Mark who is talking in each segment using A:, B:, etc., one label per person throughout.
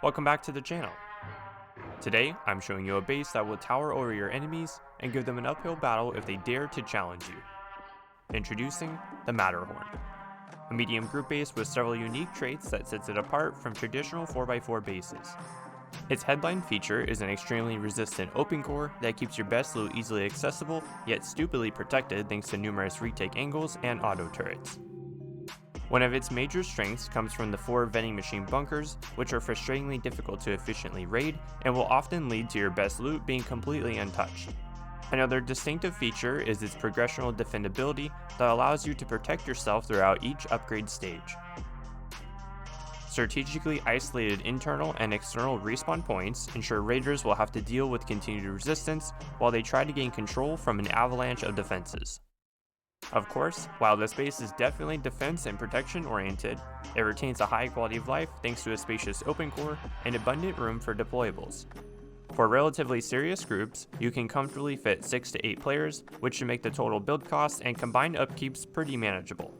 A: Welcome back to the channel. Today, I'm showing you a base that will tower over your enemies and give them an uphill battle if they dare to challenge you. Introducing the Matterhorn, a medium group base with several unique traits that sets it apart from traditional 4x4 bases. Its headline feature is an extremely resistant open core that keeps your best loot easily accessible, yet stupidly protected thanks to numerous retake angles and auto turrets. One of its major strengths comes from the 4 vending machine bunkers, which are frustratingly difficult to efficiently raid and will often lead to your best loot being completely untouched. Another distinctive feature is its progressional defendability that allows you to protect yourself throughout each upgrade stage. Strategically isolated internal and external respawn points ensure raiders will have to deal with continued resistance while they try to gain control from an avalanche of defenses. Of course, while this base is definitely defense and protection oriented, it retains a high quality of life thanks to a spacious open core and abundant room for deployables. For relatively serious groups, you can comfortably fit 6 to 8 players, which should make the total build costs and combined upkeeps pretty manageable.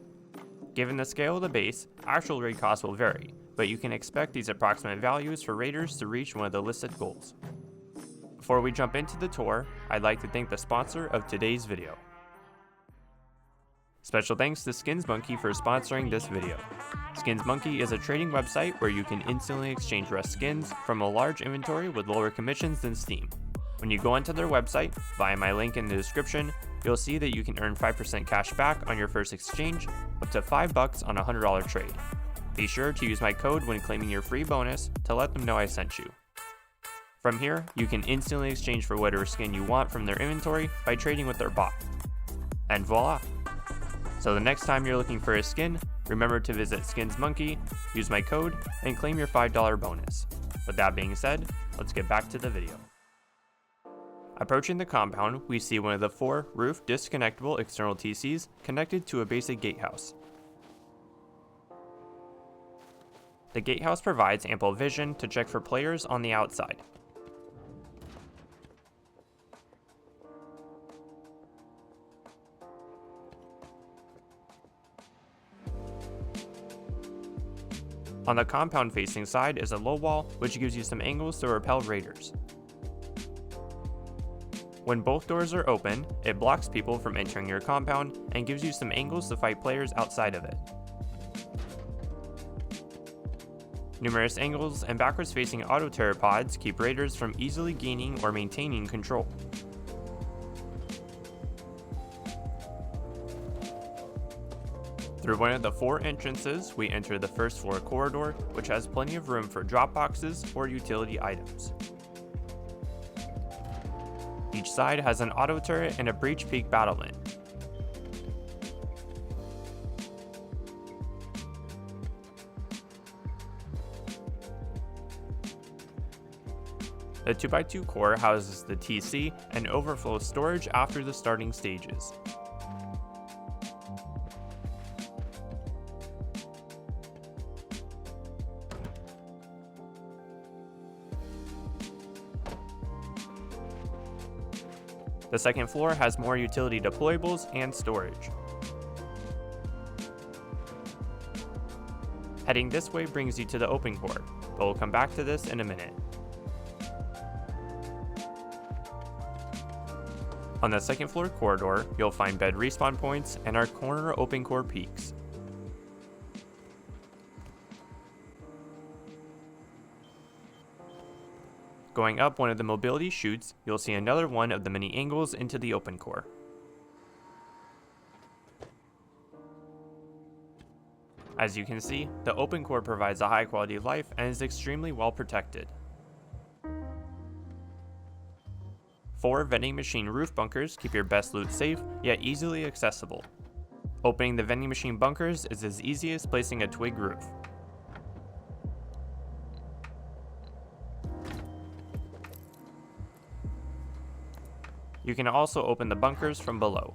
A: Given the scale of the base, actual raid costs will vary, but you can expect these approximate values for raiders to reach one of the listed goals. Before we jump into the tour, I'd like to thank the sponsor of today's video. Special thanks to SkinsMonkey for sponsoring this video. SkinsMonkey is a trading website where you can instantly exchange rust skins from a large inventory with lower commissions than Steam. When you go onto their website, via my link in the description, you'll see that you can earn 5% cash back on your first exchange, up to $5 on a $100 trade. Be sure to use my code when claiming your free bonus to let them know I sent you. From here, you can instantly exchange for whatever skin you want from their inventory by trading with their bot. And voila! So the next time you're looking for a skin, remember to visit SkinsMonkey, use my code, and claim your $5 bonus. With that being said, let's get back to the video. Approaching the compound, we see one of the 4 roof disconnectable external TCs connected to a basic gatehouse. The gatehouse provides ample vision to check for players on the outside. On the compound facing side is a low wall, which gives you some angles to repel raiders. When both doors are open, it blocks people from entering your compound and gives you some angles to fight players outside of it. Numerous angles and backwards facing auto turret pods keep raiders from easily gaining or maintaining control. Through one of the 4 entrances, we enter the first floor corridor, which has plenty of room for drop boxes or utility items. Each side has an auto turret and a breach peak battlement. The 2x2 core houses the TC and overflow storage after the starting stages. The second floor has more utility deployables and storage. Heading this way brings you to the open core, but we'll come back to this in a minute. On the second floor corridor, you'll find bed respawn points and our corner open core peaks. Going up one of the mobility chutes, you'll see another one of the many angles into the open core. As you can see, the open core provides a high quality of life and is extremely well protected. 4 vending machine roof bunkers keep your best loot safe, yet easily accessible. Opening the vending machine bunkers is as easy as placing a twig roof. You can also open the bunkers from below.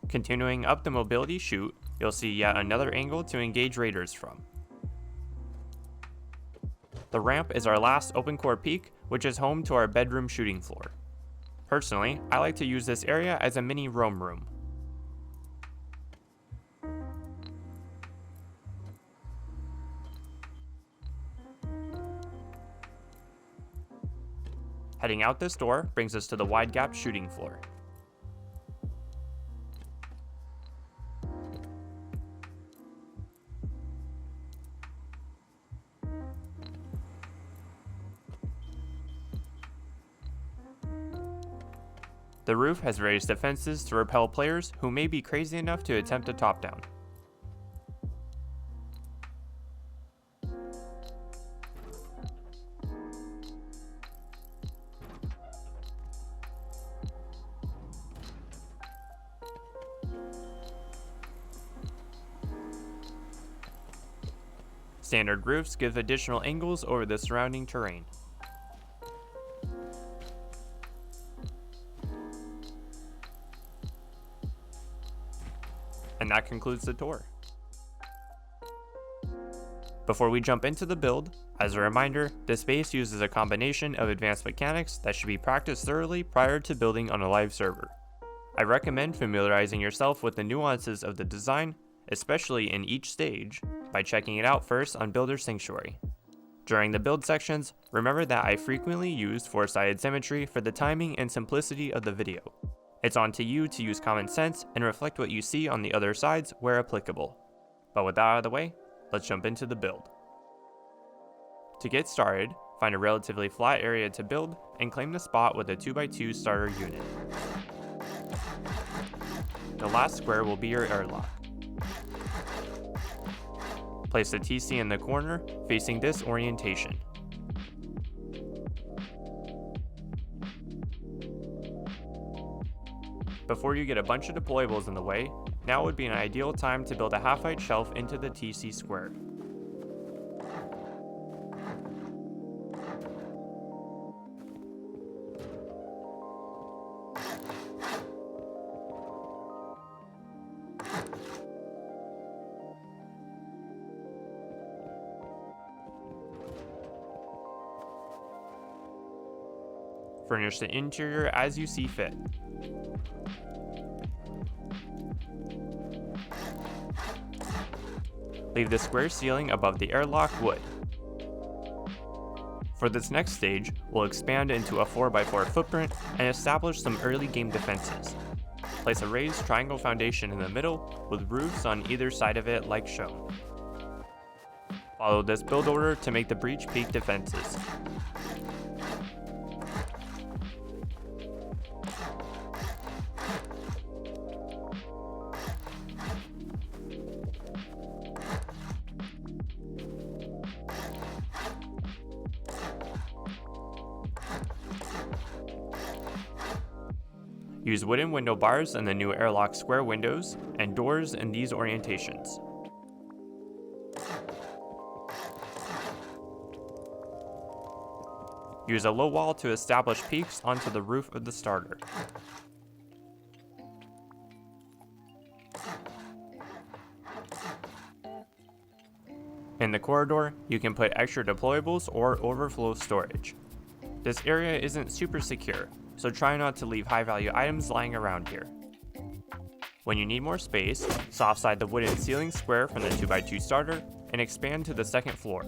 A: Continuing up the mobility chute, you'll see yet another angle to engage raiders from. The ramp is our last open core peak, which is home to our bedroom shooting floor. Personally, I like to use this area as a mini roam room. Heading out this door brings us to the wide gap shooting floor. The roof has various defenses to repel players who may be crazy enough to attempt a top down. Standard roofs give additional angles over the surrounding terrain. And that concludes the tour. Before we jump into the build, as a reminder, this base uses a combination of advanced mechanics that should be practiced thoroughly prior to building on a live server. I recommend familiarizing yourself with the nuances of the design, especially in each stage, by checking it out first on Builder Sanctuary. During the build sections, remember that I frequently use four-sided symmetry for the timing and simplicity of the video. It's on to you to use common sense and reflect what you see on the other sides where applicable. But with that out of the way, let's jump into the build. To get started, find a relatively flat area to build and claim the spot with a 2x2 starter unit. The last square will be your airlock. Place the TC in the corner, facing this orientation. Before you get a bunch of deployables in the way, now would be an ideal time to build a half-height shelf into the TC square. Furnish the interior as you see fit. Leave the square ceiling above the airlock wood. For this next stage, we'll expand into a 4x4 footprint and establish some early game defenses. Place a raised triangle foundation in the middle with roofs on either side of it like shown. Follow this build order to make the breach peak defenses. Use wooden window bars in the new airlock square windows and doors in these orientations. Use a low wall to establish peaks onto the roof of the starter. In the corridor, you can put extra deployables or overflow storage. This area isn't super secure, so try not to leave high-value items lying around here. When you need more space, soft side the wooden ceiling square from the 2x2 starter and expand to the second floor.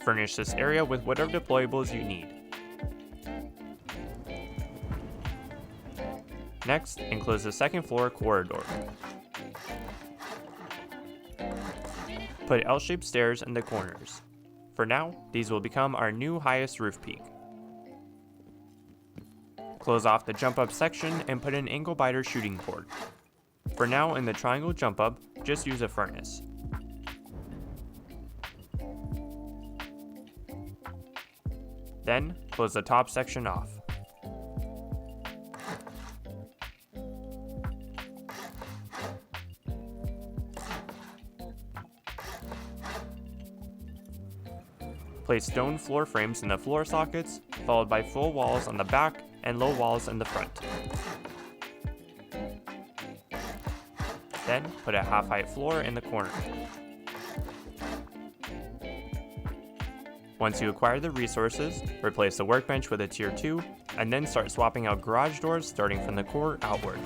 A: Furnish this area with whatever deployables you need. Next, enclose the second floor corridor. Put L-shaped stairs in the corners. For now, these will become our new highest roof peak. Close off the jump up section and put an angle biter shooting port. For now, in the triangle jump up, just use a furnace. Then, close the top section off. Place stone floor frames in the floor sockets, followed by full walls on the back and low walls in the front. Then, put a half-height floor in the corner. Once you acquire the resources, replace the workbench with a tier 2, and then start swapping out garage doors starting from the core outward.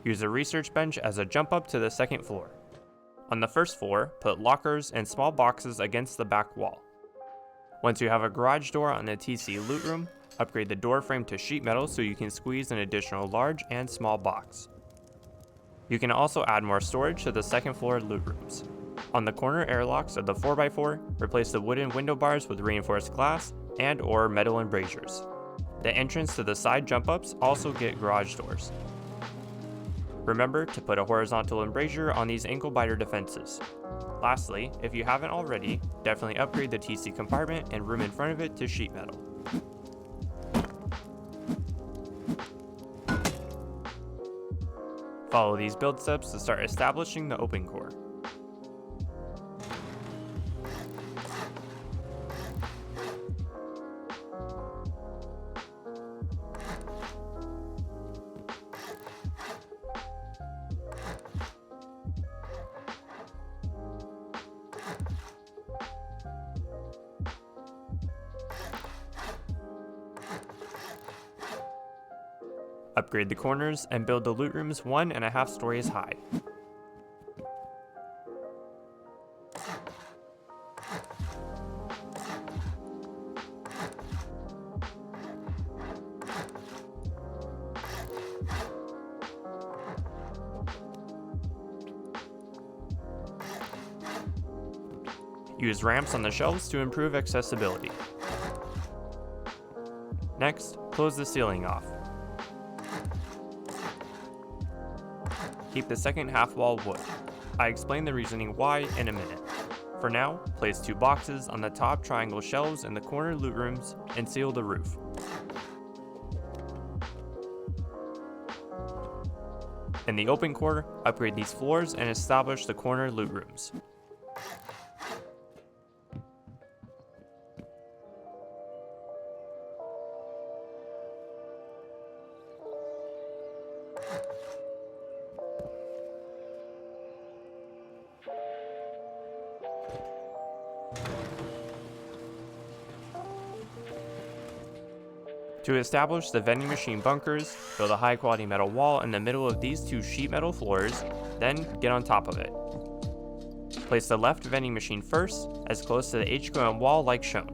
A: Use a research bench as a jump up to the second floor. On the first floor, put lockers and small boxes against the back wall. Once you have a garage door on the TC loot room, upgrade the door frame to sheet metal so you can squeeze an additional large and small box. You can also add more storage to the second floor loot rooms. On the corner airlocks of the 4x4, replace the wooden window bars with reinforced glass and or metal embrasures. The entrance to the side jump ups also get garage doors. Remember to put a horizontal embrasure on these ankle biter defenses. Lastly, if you haven't already, definitely upgrade the TC compartment and room in front of it to sheet metal. Follow these build steps to start establishing the open core. Upgrade the corners and build the loot rooms 1.5 stories high. Use ramps on the shelves to improve accessibility. Next, close the ceiling off. Keep the second half wall wood. I explain the reasoning why in a minute. For now, place 2 boxes on the top triangle shelves in the corner loot rooms and seal the roof. In the open core, upgrade these floors and establish the corner loot rooms. To establish the vending machine bunkers, build a high quality metal wall in the middle of these 2 sheet metal floors, then get on top of it. Place the left vending machine first, as close to the HQM wall like shown.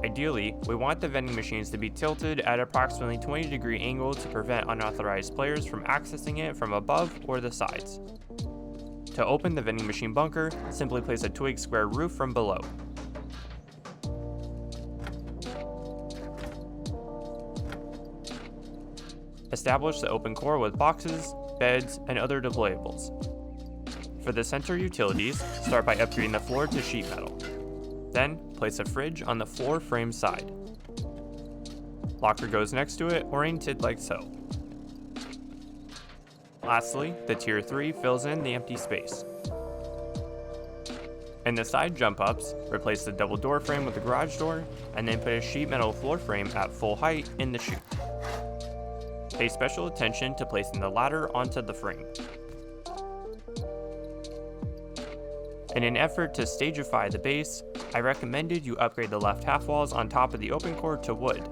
A: Ideally, we want the vending machines to be tilted at approximately 20-degree angle to prevent unauthorized players from accessing it from above or the sides. To open the vending machine bunker, simply place a twig square roof from below. Establish the open core with boxes, beds, and other deployables. For the center utilities, start by upgrading the floor to sheet metal. Then, place a fridge on the floor frame side. Locker goes next to it, oriented like so. Lastly, the tier 3 fills in the empty space. In the side jump ups, replace the double door frame with the garage door, and then put a sheet metal floor frame at full height in the chute. Pay special attention to placing the ladder onto the frame. In an effort to stagify the base, I recommended you upgrade the left half walls on top of the open core to wood.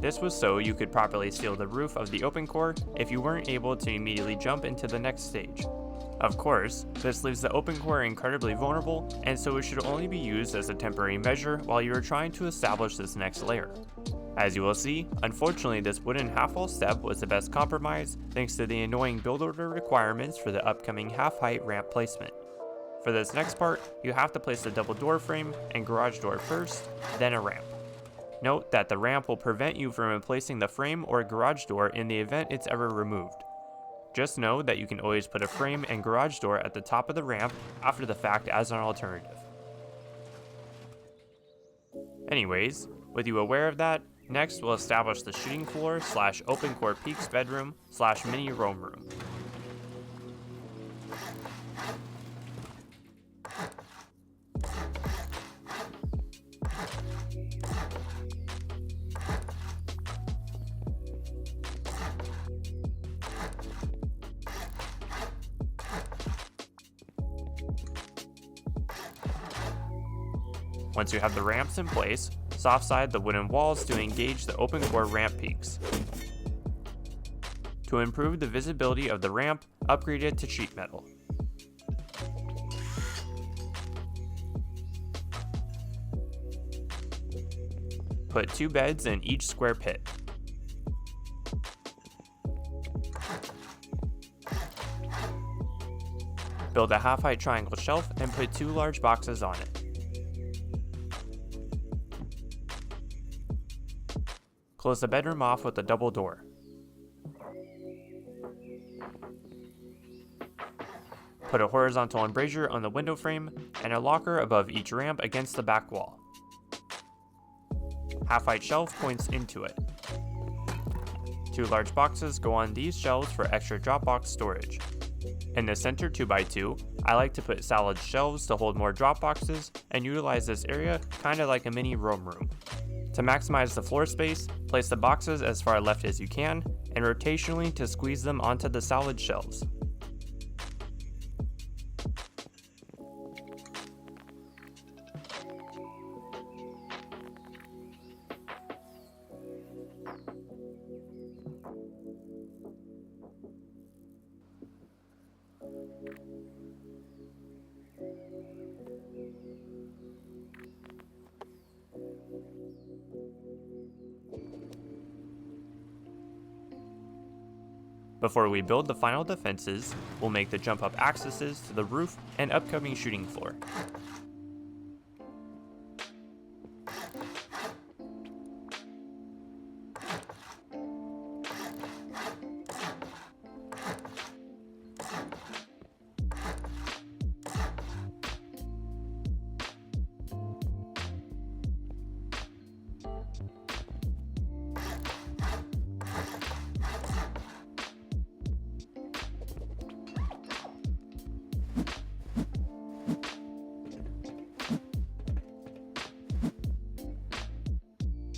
A: This was so you could properly seal the roof of the open core if you weren't able to immediately jump into the next stage. Of course, this leaves the open core incredibly vulnerable, and so it should only be used as a temporary measure while you are trying to establish this next layer. As you will see, unfortunately this wooden half-wall step was the best compromise thanks to the annoying build order requirements for the upcoming half-height ramp placement. For this next part, you have to place the double door frame and garage door first, then a ramp. Note that the ramp will prevent you from replacing the frame or garage door in the event it's ever removed. Just know that you can always put a frame and garage door at the top of the ramp after the fact as an alternative. Anyways, with you aware of that, next we'll establish the shooting floor / open core peaks bedroom / mini roam room. Once you have the ramps in place, soft side the wooden walls to engage the open core ramp peaks. To improve the visibility of the ramp, upgrade it to sheet metal. Put 2 beds in each square pit. Build a half-height triangle shelf and put 2 large boxes on it. Close the bedroom off with a double door. Put a horizontal embrasure on the window frame and a locker above each ramp against the back wall. Half-height shelf points into it. 2 large boxes go on these shelves for extra Dropbox storage. In the center 2x2, I like to put solid shelves to hold more drop boxes and utilize this area kinda like a mini roam room. To maximize the floor space, place the boxes as far left as you can and rotationally to squeeze them onto the solid shelves. Before we build the final defenses, we'll make the jump up accesses to the roof and upcoming shooting floor.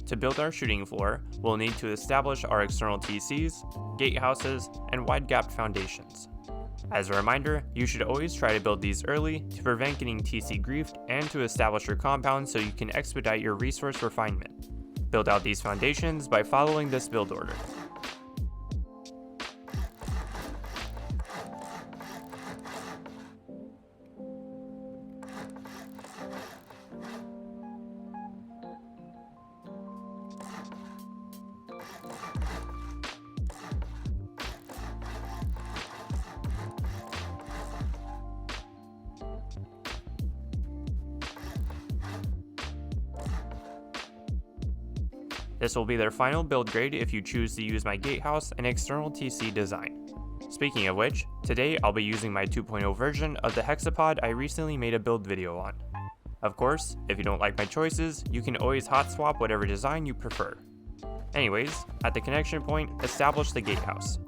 A: To build our shooting floor, we'll need to establish our external TCs, gatehouses, and wide-gapped foundations. As a reminder, you should always try to build these early to prevent getting TC griefed and to establish your compound so you can expedite your resource refinement. Build out these foundations by following this build order. This will be their final build grade if you choose to use my gatehouse and external TC design. Speaking of which, today I'll be using my 2.0 version of the Hexapod I recently made a build video on. Of course, if you don't like my choices, you can always hot swap whatever design you prefer. Anyways, at the connection point, establish the gatehouse.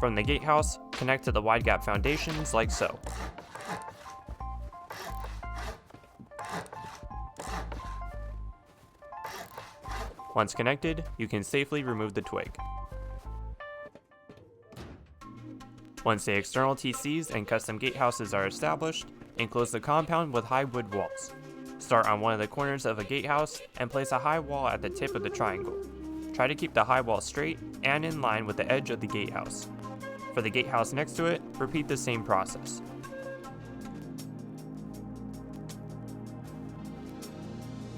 A: From the gatehouse, connect to the wide gap foundations like so. Once connected, you can safely remove the twig. Once the external TCs and custom gatehouses are established, enclose the compound with high wood walls. Start on one of the corners of a gatehouse and place a high wall at the tip of the triangle. Try to keep the high wall straight and in line with the edge of the gatehouse. For the gatehouse next to it, repeat the same process.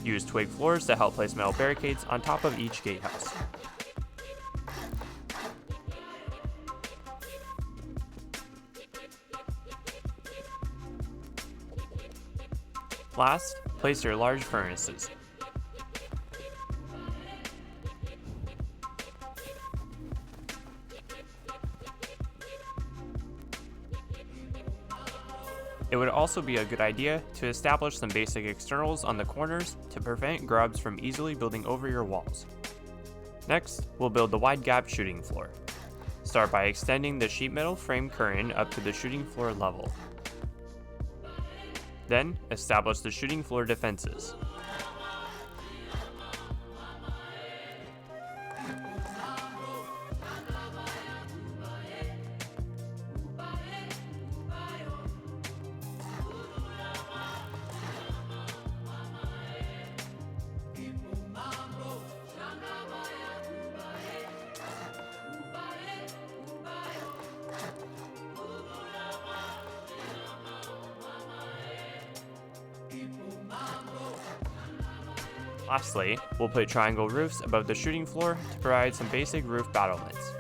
A: Use twig floors to help place metal barricades on top of each gatehouse. Last, place your large furnaces. It would also be a good idea to establish some basic externals on the corners to prevent grubs from easily building over your walls. Next, we'll build the wide gap shooting floor. Start by extending the sheet metal frame curtain up to the shooting floor level. Then, establish the shooting floor defenses. Lastly, we'll put triangle roofs above the shooting floor to provide some basic roof battlements.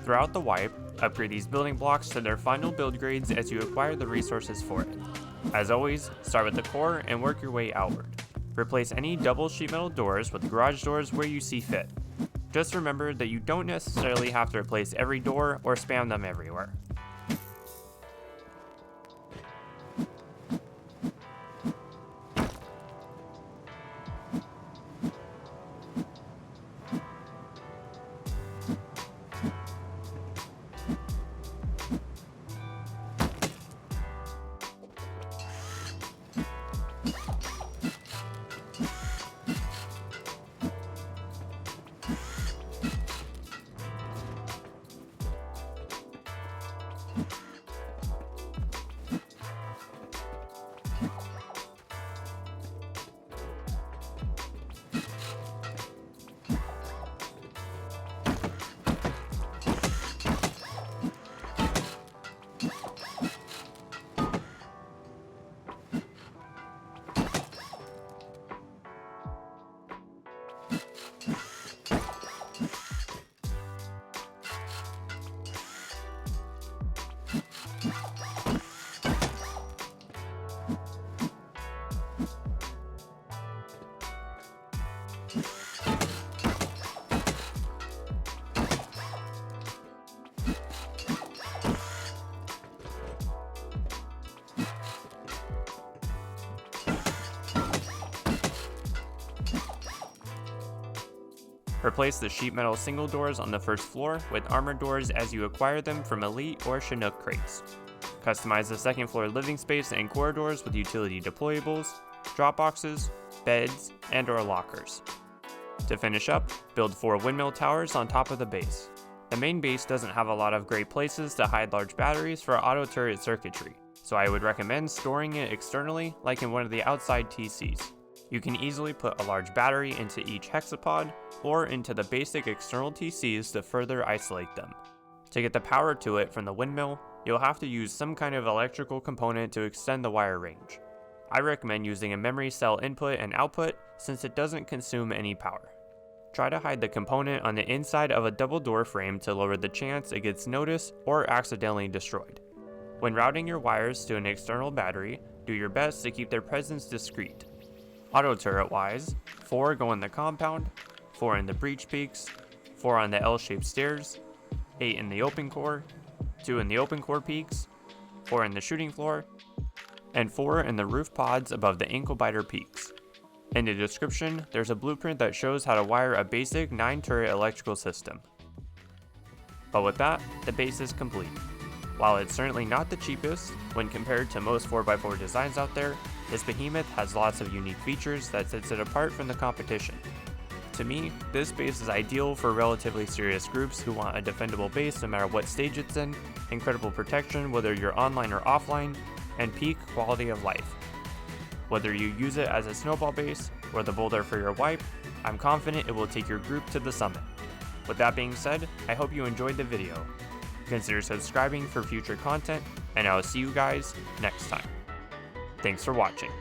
A: Throughout the wipe, upgrade these building blocks to their final build grades as you acquire the resources for it. As always, start with the core and work your way outward. Replace any double sheet metal doors with garage doors where you see fit. Just remember that you don't necessarily have to replace every door or spam them everywhere. Replace the sheet metal single doors on the first floor with armored doors as you acquire them from Elite or Chinook crates. Customize the second floor living space and corridors with utility deployables, drop boxes, beds, and or lockers. To finish up, build 4 windmill towers on top of the base. The main base doesn't have a lot of great places to hide large batteries for auto turret circuitry, so I would recommend storing it externally like in one of the outside TCs. You can easily put a large battery into each hexapod or into the basic external TCs to further isolate them. To get the power to it from the windmill, you'll have to use some kind of electrical component to extend the wire range. I recommend using a memory cell input and output since it doesn't consume any power. Try to hide the component on the inside of a double door frame to lower the chance it gets noticed or accidentally destroyed. When routing your wires to an external battery, do your best to keep their presence discreet. Auto turret wise, 4 go in the compound, 4 in the breach peaks, 4 on the L-shaped stairs, 8 in the open core, 2 in the open core peaks, 4 in the shooting floor, and 4 in the roof pods above the ankle biter peaks. In the description, there's a blueprint that shows how to wire a basic 9 turret electrical system. But with that, the base is complete. While it's certainly not the cheapest, when compared to most 4x4 designs out there, this behemoth has lots of unique features that sets it apart from the competition. To me, this base is ideal for relatively serious groups who want a defendable base no matter what stage it's in, incredible protection whether you're online or offline, and peak quality of life. Whether you use it as a snowball base or the boulder for your wipe, I'm confident it will take your group to the summit. With that being said, I hope you enjoyed the video. Consider subscribing for future content, and I'll see you guys next time. Thanks for watching.